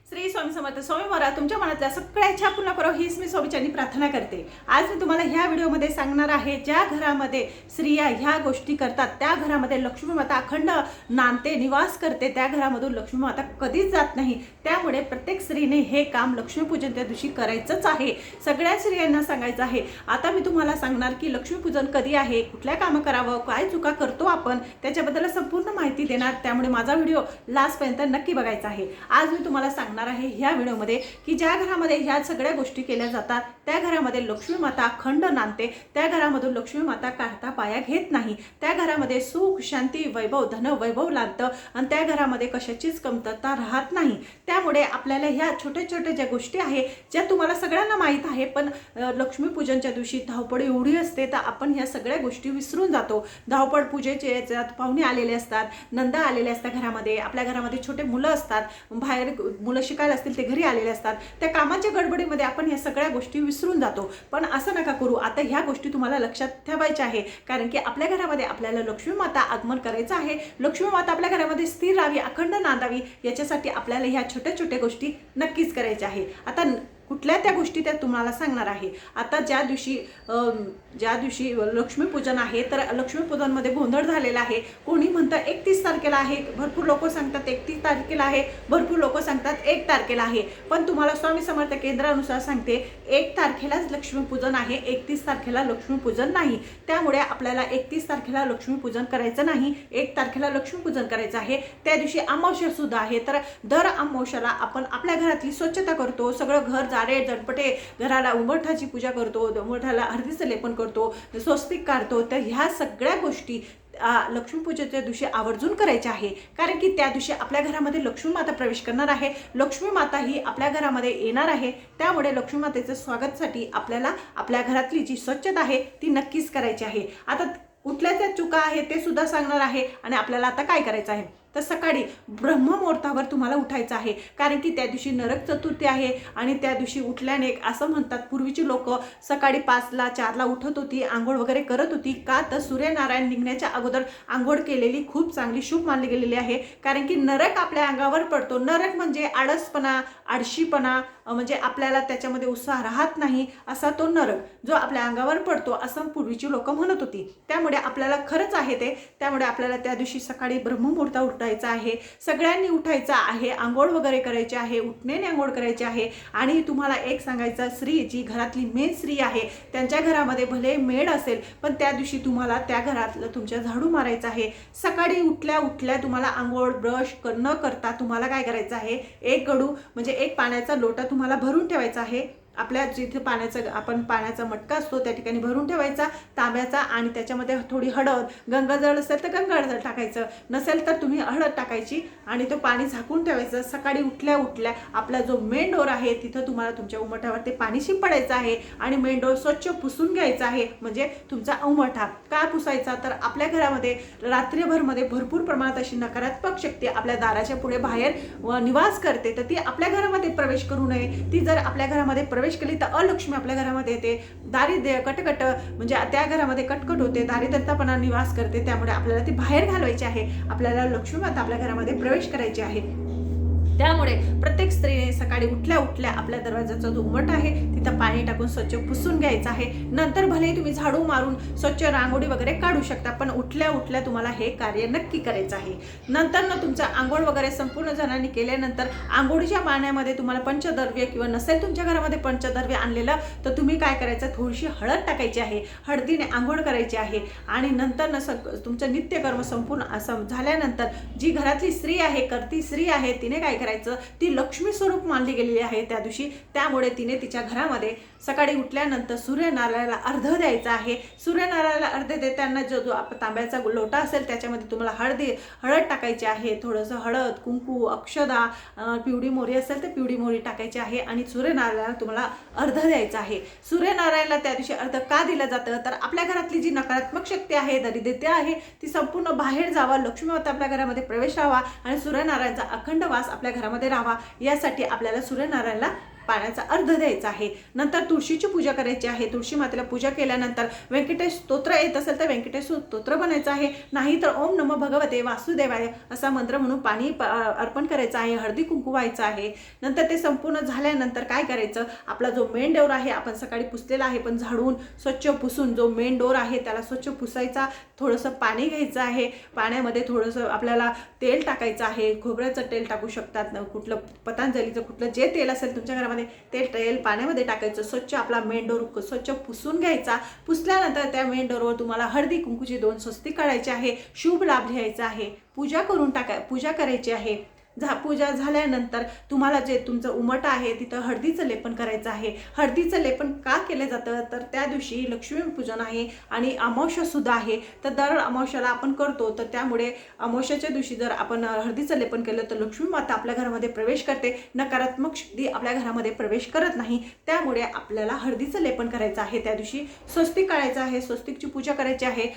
श्री स्वामी समर्थ. स्वामी महाराज तुमच्या मनातल्या सगळ्या इच्छा पूर्ण करो हीच मी स्वामीच्यांनी प्रार्थना करते. आज मी तुम्हाला ह्या व्हिडिओमध्ये सांगणार आहे, ज्या घरामध्ये स्त्रिया ह्या गोष्टी करतात त्या घरामध्ये लक्ष्मी माता अखंड नांदते, निवास करते. त्या घरामधून लक्ष्मी माता कधीच जात नाही. त्यामुळे प्रत्येक स्त्रीने हे काम लक्ष्मीपूजन त्या दिवशी करायचंच आहे. सगळ्या स्त्रियांना सांगायचं आहे. आता मी तुम्हाला सांगणार की लक्ष्मीपूजन कधी आहे, कुठल्या कामं करावं, काय चुका करतो आपण, त्याच्याबद्दल संपूर्ण माहिती देणार. त्यामुळे माझा व्हिडिओ लास्टपर्यंत नक्की बघायचा आहे. आज मी तुम्हाला सांगणार आहे ह्या व्हिडिओमध्ये की ज्या घरामध्ये ह्या सगळ्या गोष्टी केल्या जातात त्या घरामध्ये लक्ष्मी माता अखंड नांदते. त्या घरामधून लक्ष्मी माता काढता पाया घेत नाही. त्या घरामध्ये सुख, शांती, वैभव, धन वैभव लागतं आणि त्या घरामध्ये कशाचीच कमतरता राहत नाही. त्यामुळे आपल्याला ह्या छोट्या छोट्या ज्या गोष्टी आहे ज्या तुम्हाला सगळ्यांना माहीत आहे, पण लक्ष्मीपूजनच्या दिवशी धावपळ एवढी असते तर आपण ह्या सगळ्या गोष्टी विसरून जातो. धावपळ पूजेचे याच्यात पाहुणे आलेले असतात, नंदा आलेले असतात घरामध्ये, आपल्या घरामध्ये छोटे मुलं असतात, बाहेर मुलं शिकायला असतील ते घरी आलेले असतात. त्या कामाच्या गडबडीमध्ये आपण ह्या सगळ्या गोष्टी विसरून जातो. पण असं नका करू. आता ह्या गोष्टी तुम्हाला लक्षात ठेवायच्या आहे, कारण की आपल्या घरामध्ये आपल्याला लक्ष्मी माता आगमन करायचं आहे. लक्ष्मी माता आपल्या घरामध्ये स्थिर राहावी, अखंड नांदावी, याच्यासाठी आपल्याला ह्या छोट्या छोट्या गोष्टी नक्कीच करायच्या आहे. आता कुठल्या त्या गोष्टी त्या तुम्हाला सांगणार आहे. आता ज्या दिवशी लक्ष्मीपूजन आहे तर लक्ष्मीपूजनमध्ये गोंधळ झालेला आहे. कोणी म्हणतं 31 तारखेला आहे, भरपूर लोक सांगतात 31 तारखेला आहे, भरपूर लोक सांगतात 1 तारखेला आहे. पण तुम्हाला स्वामी समर्थ केंद्रानुसार सांगते 1 तारखेलाच लक्ष्मीपूजन आहे, 31 तारखेला लक्ष्मीपूजन नाही. त्यामुळे आपल्याला 31 तारखेला लक्ष्मीपूजन करायचं नाही, 1 तारखेला लक्ष्मीपूजन करायचं आहे. त्या दिवशी अमावस्या सुद्धा आहे. तर दर अमावस्याला आपण आपल्या घरातली स्वच्छता करतो, सगळं घर झाडे झटपटे, घराला उंबरठाची पूजा करतो, उंबरठाला हळदीचं लेपन करतो, स्वस्तिक काढतो. तर ह्या सगळ्या गोष्टी लक्ष्मीपूजेच्या दिवशी आवर्जून करायचे आहे. कारण की त्या दिवशी आपल्या घरामध्ये लक्ष्मी माता प्रवेश करणार आहे. लक्ष्मी माता ही आपल्या घरामध्ये येणार आहे. त्यामुळे लक्ष्मी मातेचं स्वागतासाठी आपल्याला आपल्या घरातली जी स्वच्छता आहे ती नक्कीच करायची आहे. आता कुठल्या त्या चुका आहेत ते सुद्धा सांगणार आहे आणि आपल्याला आता काय करायचं आहे. तर सकाळी ब्रह्ममुहूर्तावर तुम्हाला उठायचं आहे, कारण की त्या दिवशी नरक चतुर्थी आहे. आणि त्या दिवशी उठल्याने असं म्हणतात, पूर्वीची लोक सकाळी 5ला 4ला उठत होती, आंघोळ वगैरे करत होती. का तर सूर्यनारायण निघण्याच्या अगोदर आंघोळ केलेली खूप चांगली शुभ मानली गेलेली आहे. कारण की नरक आपल्या अंगावर पडतो. नरक म्हणजे आळसपणा, आळशीपणा, म्हणजे आपल्याला त्याच्यामध्ये उत्साह राहत नाही असा तो नरक जो आपल्या अंगावर पडतो, असं पूर्वीची लोक म्हणत होती. त्यामुळे आपल्याला खरंच आहे ते. त्यामुळे आपल्याला त्या दिवशी सकाळी ब्रह्ममुहूर्ता उठायचं आहे. सगळ्यांनी उठायचं आहे, आंघोळ वगैरे करायची आहे, उठण्याने आंघोळ करायची आहे. आणि तुम्हाला एक सांगायचं, स्त्री जी घरातली मेन स्त्री आहे त्यांच्या घरामध्ये भले मेड असेल, पण त्या दिवशी तुम्हाला त्या घरातलं तुमच्या झाडू मारायचं आहे. सकाळी उठल्या तुम्हाला आंघोळ ब्रश न करता तुम्हाला काय करायचं आहे, एक गडू म्हणजे एक पाण्याचा लोटा तुम्हाला भरून ठेवायचा आहे. आपल्या जिथे पाण्याचा मटका असतो त्या ठिकाणी भरून ठेवायचा तांब्याचा, आणि त्याच्यामध्ये थोडी हळद, गंगाजळ असेल तर गंगाजळ टाकायचं, नसेल तर तुम्ही हळद टाकायची आणि तो पाणी झाकून ठेवायचं. सकाळी उठल्या आपला जो मेन डोर आहे तिथं तुम्हाला तुमच्या उंबरठ्यावर ते पाणी शिंपडायचं आहे आणि मेन डोर स्वच्छ पुसून घ्यायचा आहे. म्हणजे तुमचा उंबरठा का पुसायचा, तर आपल्या घरामध्ये रात्रभरमध्ये भरपूर प्रमाणात अशी नकारात्मक शक्ती आपल्या दाराच्या पुढे बाहेर निवास करते. तर ती आपल्या घरामध्ये प्रवेश करू नये. ती जर आपल्या घरामध्ये प्रवेश केली तर अलक्ष्मी आपल्या घरामध्ये येते, दारिद्र्य कटकट म्हणजे त्या घरामध्ये कटकट होते, दारिद्र्यतापणा निवास करते. त्यामुळे आपल्याला ती बाहेर घालवायची आहे. आपल्याला लक्ष्मी माता आपल्या घरामध्ये प्रवेश करायची आहे. त्यामुळे प्रत्येक स्त्रीने सकाळी उठल्या आपल्या दरवाजाचा जो उंबरठा आहे तिथं पाणी टाकून स्वच्छ पुसून घ्यायचं आहे. नंतर भले तुम्ही झाडू मारून स्वच्छ रांगोळी वगैरे काढू शकता, पण उठल्या तुम्हाला हे कार्य नक्की करायचं आहे. नंतर ना तुमचं आंघोळ वगैरे संपूर्ण जणांनी केल्यानंतर आंघोळीच्या पाण्यामध्ये तुम्हाला पंचद्रव्य किंवा नसेल तुमच्या घरामध्ये पंचद्रव्य आणलेलं तर तुम्ही काय करायचं, थोडीशी हळद टाकायची आहे, हळदीने आंघोळ करायची आहे. आणि नंतर ना तुमचं नित्यकर्म संपूर्ण झाल्यानंतर जी घरातली स्त्री आहे, करती स्त्री आहे, तिने काय ती लक्ष्मी स्वरूप मानली गेलेली आहे त्या दिवशी. त्यामुळे तिने तिच्या घरामध्ये सकाळी उठल्यानंतर सूर्यनारायणाला अर्घ द्यायचा आहे. सूर्यनारायणाला अर्घ देताना जो तांब्याचा लोटा असेल त्याच्यामध्ये तुम्हाला हळद टाकायची आहे, थोडंसं हळद, कुंकू, अक्षदा, पिवळी मोहरी असेल तर पिवळी मोहरी टाकायची आहे आणि सूर्यनारायणाला तुम्हाला अर्घ द्यायचा आहे. सूर्यनारायणाला त्या दिवशी अर्घ का दिलं जातं, तर आपल्या घरातली जी नकारात्मक शक्ती आहे, दारिद्र्यता आहे, ती संपूर्ण बाहेर जावा, लक्ष्मी माता आपल्या घरामध्ये प्रवेश राहावा आणि सूर्यनारायणाचा अखंड वास आपल्या घरामध्ये राहावा, यासाठी आपल्याला सूर्यनारायणाला पाण्याचा अर्ध द्यायचा आहे. नंतर तुळशीची पूजा करायची आहे. तुळशी मातेला पूजा केल्यानंतर व्यंकटेश स्तोत्र येत असेल तर व्यंकटेश स्तोत्र बनायचं आहे, नाही तर ओम नमो भगवते वासुदेवाय असा मंत्र म्हणून पाणी अर्पण करायचं आहे. हळदी कुंकू व्हायचं आहे. नंतर ते संपूर्ण झाल्यानंतर काय करायचं, आपला जो मेन डोर आहे आपण सकाळी पुसलेला आहे, पण झाडून स्वच्छ पुसून जो मेन डोर आहे त्याला स्वच्छ पुसायचा. थोडंसं पाणी घ्यायचं आहे. पाण्यामध्ये थोडंसं आपल्याला तेल टाकायचं आहे. खोबऱ्याचं तेल टाकू शकतात, कुठलं पतंजलीचं कुठलं जे तेल असेल तुमच्या घरामध्ये ते तेल पाण्यामध्ये टाकायचं. स्वच्छ आपला मेन डोर स्वच्छ पुसून घ्यायचा. पुसल्यानंतर त्या मेन डोरवर तुम्हाला हळदी कुंकूची 2 स्वस्तिक काढायचे आहे. शुभ लाभ लिहायचा आहे. पूजा करायची आहे. पूजा झाल्यानंतर तुम्हाला जे तुमचं उमट आहे तिथं हळदीचं लेपन करायचं आहे. हळदीचं लेपन का केलं जातं, तर त्या दिवशी लक्ष्मीपूजन आहे आणि अमावस्या सुद्धा आहे. तर दर अमावस्याला आपण करतो, तर त्यामुळे अमावस्याच्या दिवशी जर आपण हळदीचं लेपन केलं तर लक्ष्मी माता आपल्या घरामध्ये प्रवेश करते, नकारात्मक शक्ती आपल्या घरामध्ये प्रवेश करत नाही. त्यामुळे आपल्याला हळदीचं लेपन करायचं आहे. त्या दिवशी स्वस्तिक काढायचं आहे. स्वस्तिकची पूजा करायची आहे.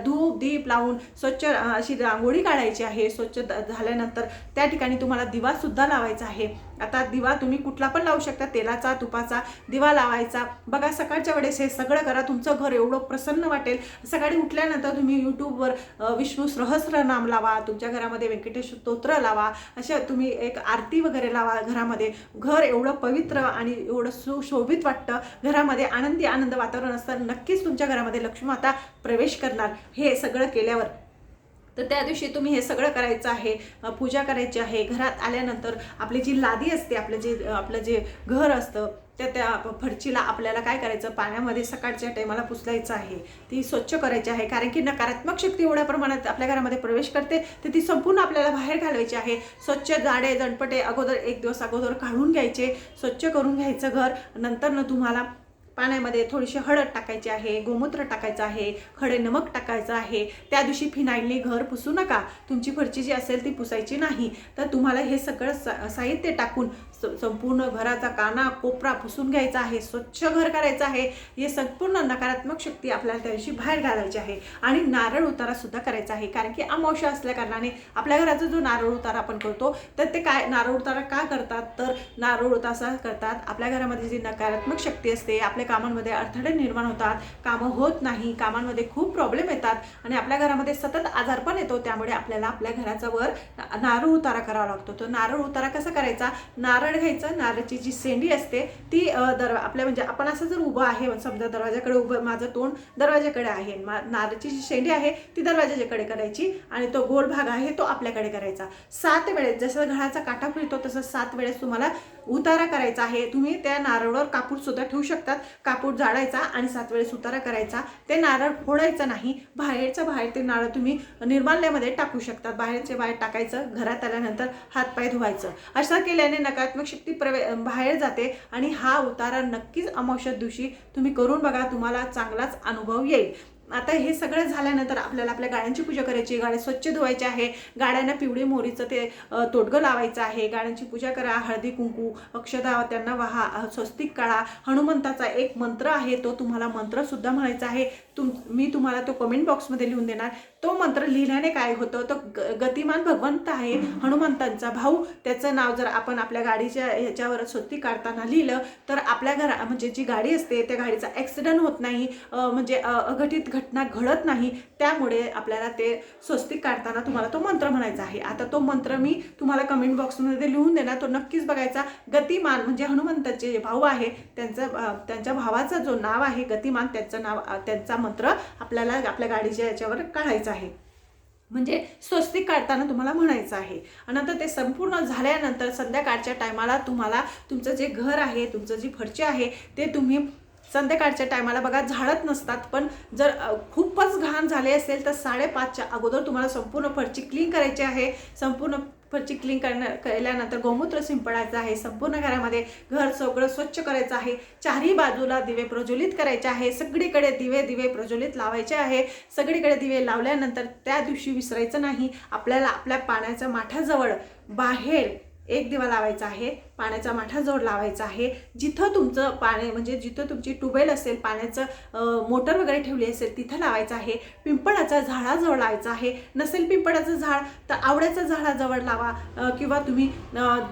धूप दीप लावून स्वच्छ अशी रांगोळी काढायची आहे. स्वच्छ झाल्यानंतर त्या ठिकाणी तुम्हाला दिवा सुद्धा लावायचा आहे. आता दिवा तुम्ही कुठला पण लावू शकता, तेलाचा तुपाचा दिवा लावायचा. बघा सकाळच्या वेळेस हे सगळं करा, तुमचं घर एवढं प्रसन्न वाटेल. सकाळी उठल्यानंतर तुम्ही यूट्यूबवर विष्णू सहस्रनाम लावा, तुमच्या घरामध्ये व्यंकटेश स्तोत्र लावा, अशा तुम्ही एक आरती वगैरे लावा घरामध्ये. घर एवढं पवित्र आणि एवढं सुशोभित वाटतं, घरामध्ये आनंद वातावरण असतं. नक्कीच तुमच्या घरामध्ये लक्ष्मी माता प्रवेश करणार हे सगळं केल्यावर. तर त्या दिवशी तुम्ही हे सगळं करायचं आहे. पूजा करायची आहे. घरात आल्यानंतर आपली जी लादी असते, आपलं जे घर असतं त्या फरशीला आपल्याला काय करायचं, पाण्यामध्ये सकाळच्या टायमाला पुसायचं आहे. ती स्वच्छ करायची आहे. कारण की नकारात्मक शक्ती एवढ्या प्रमाणात आपल्या घरामध्ये प्रवेश करते, तर ती संपूर्ण आपल्याला बाहेर घालवायची आहे. स्वच्छ जाडे जणपटे अगोदर 1 दिवस अगोदर काढून घ्यायचे, स्वच्छ करून घ्यायचं घर. नंतर तुम्हाला पाण्यामध्ये थोडीशी हळद टाकायची आहे, गोमूत्र टाकायचं आहे, खडे नमक टाकायचं आहे. त्या दिवशी फिनाईलने घर पुसू नका. तुमची फरशी जी असेल ती पुसायची नाही. तर तुम्हाला हे सगळं साहित्य टाकून संपूर्ण घराचा काना कोपरा पुसून घ्यायचा आहे. स्वच्छ घर करायचं आहे. हे संपूर्ण नकारात्मक शक्ती आपल्याला त्या दिवशी बाहेर घालायची आहे. आणि नारळ उतारा सुद्धा करायचा आहे. कारण की अमावस्या असल्या कारणाने आपल्या घराचा जो नारळ उतारा आपण करतो, तर ते काय नारळ उतारा का करतात, तर नारळ उतारा करतात आपल्या घरामध्ये जी नकारात्मक शक्ती असते, आपल्या कामांमध्ये अडथळे निर्माण होतात, कामं होत नाही, कामांमध्ये खूप प्रॉब्लेम येतात आणि आपल्या घरामध्ये सतत आजारपण येतो. त्यामुळे आपल्याला आपल्या घराचा वर नारळ उतारा करावा लागतो. तो नारळ उतारा कसा करायचा, नारळ घ्यायचं, नारळाची जी शेंडी असते ती आपल्या म्हणजे आपण असं जर उभं आहे, समजा दरवाजाकडे उभं, माझं तोंड दरवाजाकडे आहे, नारळाची जी शेंडी आहे ती दरवाजाकडे करायची आणि तो गोल भाग आहे तो आपल्याकडे करायचा. 7 वेळेस, जसं घराचा काटा फिरतो तसं 7 वेळेस तुम्हाला उतारा करायचा आहे. तुम्ही त्या नारळावर कापूर सुद्धा ठेवू शकतात. कापूर जाळायचा आणि 7 वेळेस उतारा करायचा. ते नारळ फोडायचं नाही, बाहेर ते नारळ तुम्ही निर्माल्यामध्ये टाकू शकतात. बाहेर टाकायचं. घरात आल्यानंतर हातपाय धुवायचं. असं केल्याने नकारात्मक शक्ती बाहेर जाते आणि हा उतारा नक्कीच अमावस्या दिवशी तुम्ही करून बघा, तुम्हाला चांगलाच अनुभव येईल. आता हे सगळं झाल्यानंतर आपल्याला आपल्या गाड्यांची पूजा करायची. गाड्या स्वच्छ धुवायचे आहे. गाड्यांना पिवळी मोहरीचं ते तोडगं लावायचं आहे. गाड्यांची पूजा करा. हळदी कुंकू अक्षदा त्यांना वाहा, स्वस्तिक काढा. हनुमंताचा एक मंत्र आहे, तो तुम्हाला मंत्र सुद्धा म्हणायचा आहे. मी तुम्हाला तो कमेंट बॉक्समध्ये लिहून देणार. तो मंत्र लिहिल्याने काय होतं, तो गतिमान भगवंत आहे हनुमंतांचा भाऊ. त्याचं नाव जर आपण आपल्या गाडीच्या ह्याच्यावर स्वस्तिक काढताना लिहिलं तर आपल्या म्हणजे जी गाडी असते त्या गाडीचा ॲक्सिडेंट होत नाही, म्हणजे अघटित घटना घडत नाही. त्यामुळे आपल्याला ते स्वस्तिक काढताना तुम्हाला तो मंत्र म्हणायचा आहे. आता तो मंत्र मी तुम्हाला कमेंट बॉक्समध्ये लिहून देणार, तो नक्कीच बघायचा. गतिमान म्हणजे हनुमंताचे जे भाऊ आहे त्यांच्या भावाचं जो नाव आहे गतिमान, त्यांचा मंत्र आपल्याला आपल्या गाडीच्या याच्यावर काढायचा आहे. म्हणजे स्वस्तिक काढताना तुम्हाला म्हणायचं आहे. आणि नंतर ते संपूर्ण झाल्यानंतर संध्याकाळच्या टायमाला तुम्हाला तुमचं जे घर आहे, तुमचं जी फरशी आहे ते तुम्ही संध्याकाळच्या टायमाला बघा झाडत नसतात, पण जर खूपच घाण झाले असेल तर 5:30च्या अगोदर तुम्हाला संपूर्ण फरशी क्लीन करायची आहे. संपूर्ण फरशी क्लीन केल्यानंतर गोमूत्र शिंपडायचं आहे. संपूर्ण घरामध्ये घर सगळं स्वच्छ करायचं आहे. चारही बाजूला दिवे प्रज्वलित करायचे आहे. सगळीकडे दिवे प्रज्वलित लावायचे आहे. सगळीकडे दिवे लावल्यानंतर त्या दिवशी विसरायचं नाही, आपल्याला आपल्या पाण्याच्या माठाजवळ बाहेर एक दिवा लावायचा आहे, पाण्याचा माठा जवळ लावायचा आहे, जिथं तुमचं पाणी म्हणजे जिथं तुमची ट्यूबवेल असेल, पाण्याचं मोटर वगैरे ठेवली असेल तिथं लावायचं आहे, पिंपळाच्या झाडाजवळ लावायचं आहे, नसेल पिंपळाचं झाड तर आवळ्याच्या झाडाजवळ लावा, किंवा तुम्ही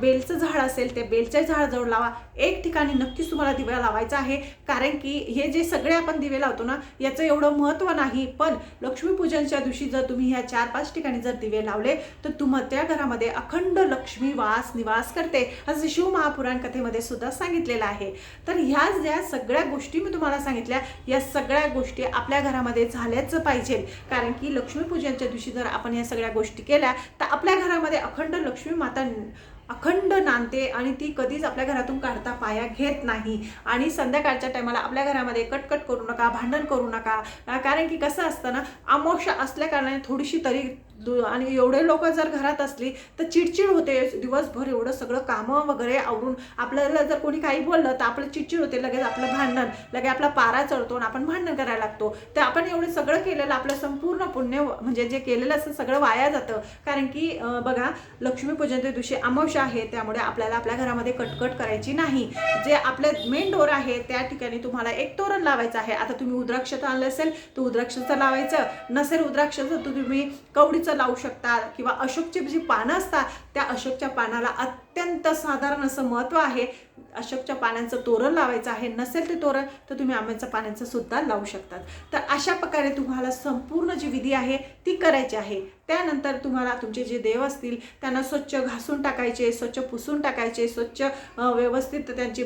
बेलचं झाड असेल ते बेलच्या झाडाजवळ लावा. एक ठिकाणी नक्कीच तुम्हाला दिवा लावायचा आहे, कारण की हे जे सगळे आपण दिवे लावतो ना याचं एवढं महत्त्व नाही, पण लक्ष्मीपूजनच्या दिवशी जर तुम्ही ह्या 4-5 ठिकाणी जर दिवे लावले तर त्या घरामध्ये अखंड लक्ष्मी निवास करते, असं शिव महापुराण कथेमध्ये सुद्धा सांगितलेलं आहे. तर ह्या ज्या सगळ्या गोष्टी मी तुम्हाला सांगितल्या, या सगळ्या गोष्टी आपल्या घरामध्ये झाल्याच पाहिजे, कारण की लक्ष्मीपूजनच्या दिवशी जर आपण या सगळ्या गोष्टी केल्या तर आपल्या घरामध्ये अखंड लक्ष्मी माता अखंड नांदते आणि ती कधीच आपल्या घरातून काढता पाया घेत नाही. आणि संध्याकाळच्या टायमाला आपल्या घरामध्ये कटकट करू नका, भांडण करू नका, कारण की कसं असतं ना, अमावस्या असल्या कारणाने थोडीशी तरी आणि एवढे लोक जर घरात असली तर चिडचिड होते, दिवसभर एवढं सगळं कामं वगैरे आवरून आपल्याला जर कोणी काही बोललं तर आपलं चिडचिड होते, लगेच आपलं भांडण, लगेच आपला पारा चढतो आणि आपण भांडण करायला लागतो. तर आपण एवढं सगळं केलेलं आपलं संपूर्ण पुण्य म्हणजे जे केलेलं असतं सगळं वाया जातं. कारण की बघा, लक्ष्मीपूजनच्या दिवशी अमावस्या आहे, त्यामुळे आपल्याला आपल्या घरामध्ये कटकट करायची नाही. जे आपले मेन डोर आहे त्या ठिकाणी तुम्हाला एक तोरण लावायचं आहे. आता तुम्ही उद्राक्षाचं आणलं असेल तर उद्राक्षाचं लावायचं, नसेल उद्राक्षाचं तर तुम्ही कवडीचं लावू शकता, किंवा अशोकची जी पानं असतात त्या अशोकच्या पानाला अत्यंत साधारण असं महत्त्व आहे. अशोकच्या पानांचं तोरण लावायचं आहे, नसेल ते तोरण तर तुम्ही आंब्याच्या पानांचं सुद्धा लावू शकतात. तर अशा प्रकारे तुम्हाला संपूर्ण जी विधी आहे ती करायची आहे. त्यानंतर तुम्हाला तुमचे जे देव असतील त्यांना स्वच्छ घासून टाकायचे, स्वच्छ पुसून टाकायचे, स्वच्छ व्यवस्थित त्यांची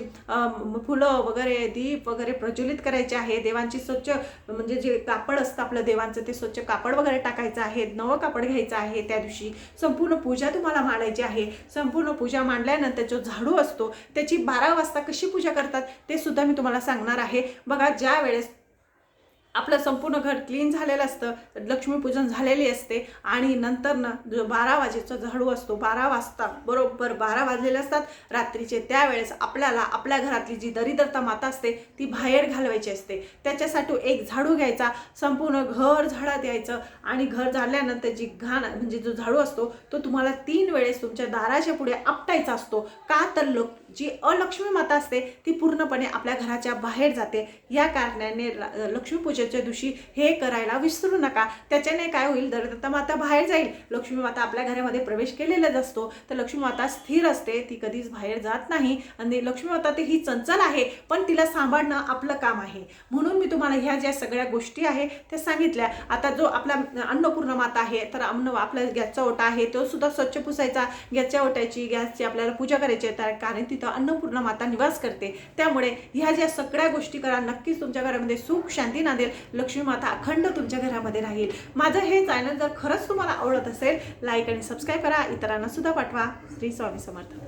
फुलं वगैरे, दीप वगैरे प्रज्वलित करायचे आहे. देवांची स्वच्छ म्हणजे जे कापड असतं आपलं देवांचं ते स्वच्छ कापड वगैरे टाकायचं आहे, नवं कापड घ्यायचं आहे. त्या दिवशी संपूर्ण पूजा तुम्हाला मांडायची आहे. संपूर्ण पूजा मांडल्यानंतर जो झाडू असतो त्याची 12 वाजता कशी पूजा करतात ते सुद्धा मी तुम्हाला सांगणार आहे. बघा, ज्या वेळेस आपलं संपूर्ण घर क्लीन झालेलं असतं, लक्ष्मीपूजन झालेली असते, आणि नंतर ना जो 12 वाजेचा झाडू असतो, 12 वाजता बरोबर 12 वाजलेले असतात रात्रीचे, त्यावेळेस आपल्याला आपल्या घरातली जी दरिद्रता माता असते ती बाहेर घालवायची असते. त्याच्यासाठी एक झाडू घ्यायचा, संपूर्ण घर झाडत यायचं, आणि घर झाल्यानंतर जी घाण म्हणजे जो झाडू असतो तो तुम्हाला 3 वेळेस तुमच्या दाराच्या पुढे आपटायचा असतो. का तर जी अलक्ष्मी माता असते ती पूर्णपणे आपल्या घराच्या बाहेर जाते. या कारणाने लक्ष्मीपूजनच्या दिवशी हे करायला विसरू नका. त्याच्याने काय होईल, दरिद्रता माता बाहेर जाईल, लक्ष्मी माता आपल्या घरामध्ये प्रवेश केलेलाच असतो. तर लक्ष्मी माता स्थिर असते, ती कधीच बाहेर जात नाही. आणि लक्ष्मी माता ती ही चंचल आहे, पण तिला सांभाळणं आपलं काम आहे. म्हणून मी तुम्हाला ह्या ज्या सगळ्या गोष्टी आहे त्या सांगितल्या. आता जो आपला अन्नपूर्णा माता आहे, तर आपला गॅसचा ओटा आहे तो सुद्धा स्वच्छ पुसायचा. गॅसच्या ओट्याची गॅसची आपल्याला पूजा करायची आहे, कारण तिथं अन्नपूर्णा माता निवास करते. त्यामुळे ह्या ज्या सगळ्या गोष्टी करा, नक्कीच तुमच्या घरामध्ये सुख शांती नांदेल, लक्ष्मी माता अखंड तुमच्या घरामध्ये राहील. माझं हे चॅनल जर खरंच तुम्हाला आवडत असेल, लाईक आणि सबस्क्राईब करा, इतरांना सुद्धा पाठवा. श्री स्वामी समर्थ.